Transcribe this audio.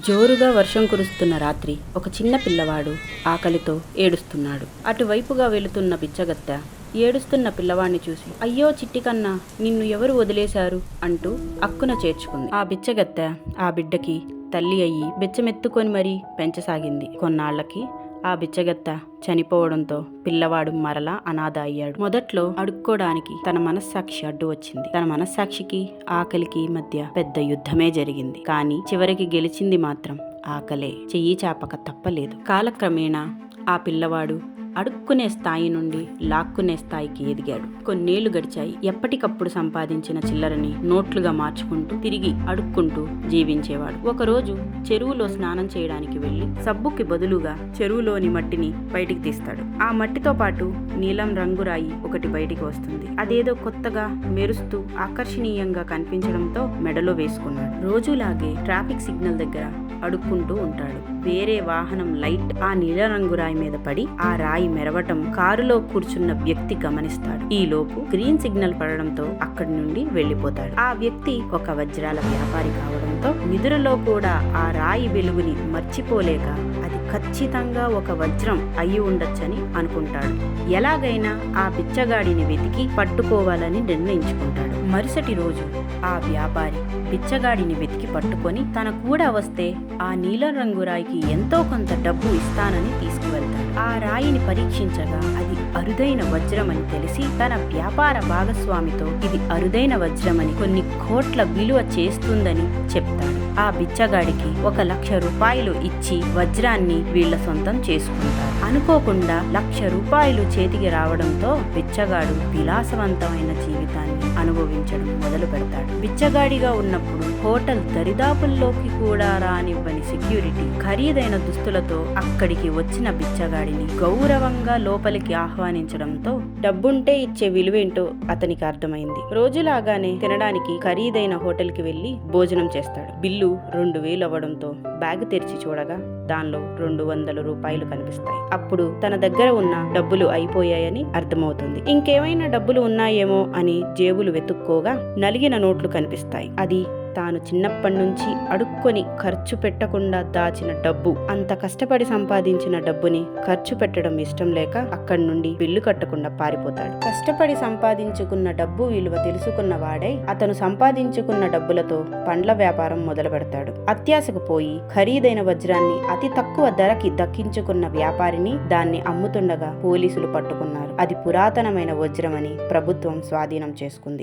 జోరుగా వర్షం కురుస్తున్న రాత్రి ఒక చిన్న పిల్లవాడు ఆకలితో ఏడుస్తున్నాడు. అటువైపుగా వెళుతున్న బిచ్చగత్తె ఏడుస్తున్న పిల్లవాడిని చూసి, అయ్యో చిట్టి కన్నా, నిన్ను ఎవరు వదిలేశారు అంటూ అక్కున చేర్చుకుంది. ఆ బిచ్చగత్తె ఆ బిడ్డకి తల్లి అయ్యి బిచ్చమెత్తుకొని మరీ పెంచసాగింది. కొన్నాళ్లకి ఆ బిచ్చగత్తె చనిపోవడంతో పిల్లవాడు మరలా అనాథ అయ్యాడు. మొదట్లో అడుక్కోడానికి తన మనస్సాక్షి అడ్డు వచ్చింది. తన మనస్సాక్షికి ఆకలికి మధ్య పెద్ద యుద్ధమే జరిగింది. కానీ చివరికి గెలిచింది మాత్రం ఆకలే. చెయ్యి చాపక తప్పలేదు. కాలక్రమేణా ఆ పిల్లవాడు అడుక్కునే స్థాయి నుండి లాక్కునే స్థాయికి ఎదిగాడు. కొన్నేళ్లు గడిచాయి. ఎప్పటికప్పుడు సంపాదించిన చిల్లరని నోట్లుగా మార్చుకుంటూ తిరిగి అడుక్కుంటూ జీవించేవాడు. ఒకరోజు చెరువులో స్నానం చేయడానికి వెళ్లి సబ్బుకి బదులుగా చెరువులోని మట్టిని బయటికి తీస్తాడు. ఆ మట్టితో పాటు నీలం రంగురాయి ఒకటి బయటికి వస్తుంది. అదేదో కొత్తగా మెరుస్తూ ఆకర్షణీయంగా కనిపించడంతో మెడలో వేసుకున్నాడు. రోజులాగే ట్రాఫిక్ సిగ్నల్ దగ్గర అడుక్కుంటూ ఉంటాడు. వేరే వాహనం లైట్ ఆ నీల రంగురాయి మీద పడి ఆ రాయి మెరవటం కారులో కూర్చున్న వ్యక్తి గమనిస్తాడు. ఈ లోపు గ్రీన్ సిగ్నల్ పడడంతో అక్కడి నుండి వెళ్లిపోతాడు. ఆ వ్యక్తి ఒక వజ్రాల వ్యాపారి కావడంతో నిద్రలో కూడా ఆ రాయి వెలుగుని మర్చిపోలేక అది ఖచ్చితంగా ఒక వజ్రం అయి ఉండొచ్చని అనుకుంటాడు. ఎలాగైనా ఆ బిచ్చగాడిని వెతికి పట్టుకోవాలని నిర్ణయించుకుంటాడు. మరుసటి రోజు ఆ వ్యాపారి బిచ్చగాడిని వెతికి పట్టుకొని తన కూడా వస్తే ఆ నీలం రంగు రాయికి ఎంతో కొంత డబ్బు ఇస్తానని తీసుకువెళ్తాడు. ఆ రాయిని పరీక్షించగా అది అరుదైన వజ్రమని తెలిసి తన వ్యాపార భాగస్వామితో ఇది అరుదైన వజ్రమని కొన్ని కోట్ల విలువ చేస్తుందని చెప్తాడు. ఆ బిచ్చగాడికి 1,00,000 రూపాయలు ఇచ్చి వజ్రాన్ని వీళ్ల సొంతం చేసుకుంటారు. అనుకోకుండా 1,00,000 రూపాయలు చేతికి రావడంతో బిచ్చగాడు విలాసవంతమైన జీవితాన్ని అనుభవించడం మొదలు పెడతాడు. బిచ్చగాడిగా ఉన్నప్పుడు హోటల్ దరిదాపుల్లోకి కూడా రానివ్వని సెక్యూరిటీ ఖరీదైన దుస్తులతో అక్కడికి వచ్చిన బిచ్చగాడిని గౌరవంగా లోపలికి ఆహ్వానించడంతో డబ్బుంటే ఇచ్చే విలువేంటో అతనికి అర్థమైంది. రోజులాగానే తినడానికి ఖరీదైన హోటల్ కి వెళ్లి భోజనం చేస్తాడు. బిల్లు 2,000 అవ్వడంతో బ్యాగ్ తెరిచి చూడగా దానిలో 200 రూపాయలు కనిపిస్తాయి. అప్పుడు తన దగ్గర ఉన్న డబ్బులు అయిపోయాయని అర్థమవుతుంది. ఇంకేమైనా డబ్బులు ఉన్నాయేమో అని జేబులు వెతుక్కోగా నలిగిన నోట్లు కనిపిస్తాయి. అది తాను చిన్నప్పటి నుంచి అడుక్కొని ఖర్చు పెట్టకుండా దాచిన డబ్బు. అంత కష్టపడి సంపాదించిన డబ్బుని ఖర్చు పెట్టడం ఇష్టం లేక అక్కడి నుండి బిల్లు కట్టకుండా పారిపోతాడు. కష్టపడి సంపాదించుకున్న డబ్బు విలువ తెలుసుకున్న వాడై అతను సంపాదించుకున్న డబ్బులతో పండ్ల వ్యాపారం మొదలు పెడతాడు. అత్యాశకు పోయి ఖరీదైన వజ్రాన్ని అతి తక్కువ ధరకి దక్కించుకున్న వ్యాపారిని దాన్ని అమ్ముతుండగా పోలీసులు పట్టుకున్నారు. అది పురాతనమైన వజ్రమని ప్రభుత్వం స్వాధీనం చేసుకుంది.